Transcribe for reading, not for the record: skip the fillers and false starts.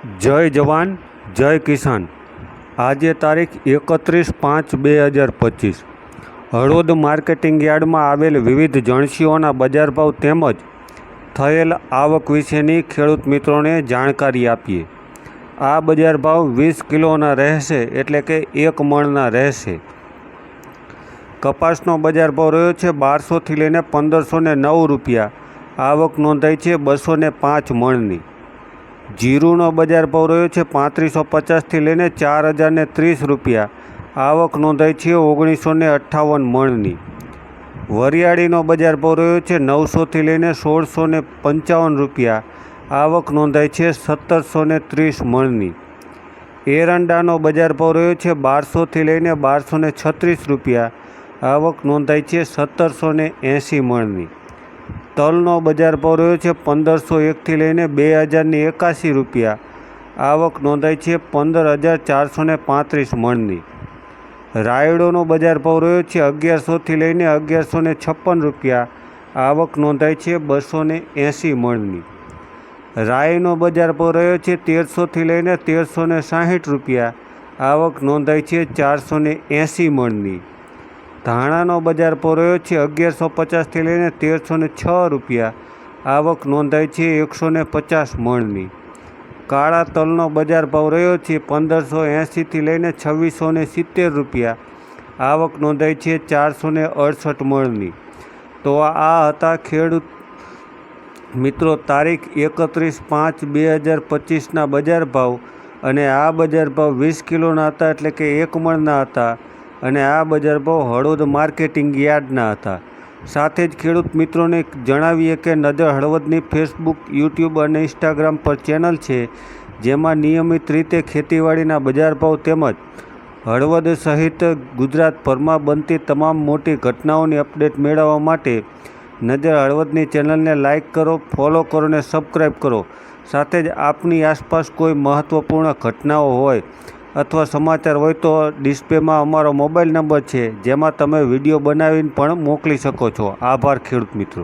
જય જવાન જય કિસાન। આજે તારીખ 31/5/2025 હળવદ માર્કેટિંગ યાર્ડમાં આવેલ વિવિધ જણસીઓના બજાર ભાવ તેમજ થયેલ આવક વિશેની ખેડૂત મિત્રોને જાણકારી આપીએ। આ બજાર ભાવ 20 કિલોના રહેશે, એટલે કે 1 મણના રહેશે। કપાસનો બજાર ભાવ રહ્યો છે 1200થી લઈને 1509 રૂપિયા। આવક નોંધાઈ છે 205 મણની। જીરુનો બજાર ભાવ રહ્યો છે 3550થી લઈને 4030 રૂપિયા। આવક નોંધાઈ છે 1958 મણની। વરિયાળીનો બજાર ભાવ રહ્યો છે 900થી લઈને 1655 રૂપિયા। આવક નોંધાઈ છે 1730 મણની। એરંડાનો બજાર ભાવ રહ્યો છે 1200થી લઈને 1236 રૂપિયા। આવક નોંધાઈ છે 1780 મણની। તલનો બજાર ભાવ રહ્યો છે 1501થી લઈને 2081 રૂપિયા। આવક નોંધાઈ છે 15435 મણની। રાયડોનો બજાર ભાવ રહ્યો છે 1100થી લઈને 1156 રૂપિયા। આવક નોંધાઈ છે 280 મણની। રાઈનો બજાર ભાવ રહ્યો છે 1300થી લઈને 1360 રૂપિયા। આવક નોંધાઈ છે 480 મણની। ધાણાનો બજાર ભાવ રહ્યો છે 1150થી લઈને 1306 રૂપિયા। આવક નોંધાઈ છે 150 મણની। કાળા તલનો બજાર ભાવ રહ્યો છે 1580થી લઈને 2670 રૂપિયા। આવક નોંધાઈ છે 468 મણની। તો આ હતા ખેડૂત મિત્રો તારીખ 31/5/2025ના બજાર ભાવ, અને આ બજાર ભાવ 20 કિલોના હતા, એટલે કે 1 મણના હતા, અને આ બજાર ભાવ હળવદ માર્કેટિંગ યાર્ડના હતા। સાથે જ ખેડૂત મિત્રોને જણાવીએ કે નજર હળવદની ફેસબુક, યુટ્યુબ અને ઇન્સ્ટાગ્રામ પર ચેનલ છે, જેમાં નિયમિત રીતે ખેતીવાડીના બજાર ભાવ તેમજ હળવદ સહિત ગુજરાતભરમાં બનતી તમામ મોટી ઘટનાઓની અપડેટ મેળવવા માટે નજર હળવદની ચેનલને લાઇક કરો, ફોલો કરો અને સબસ્ક્રાઈબ કરો। સાથે જ આપની આસપાસ કોઈ મહત્ત્વપૂર્ણ ઘટનાઓ હોય અથવા સમાચાર હોય તો ડિસ્પ્લેમાં અમારો મોબાઈલ નંબર છે, જેમાં તમે વિડીયો બનાવીને પણ મોકલી શકો છો। આભાર ખેડૂત મિત્રો।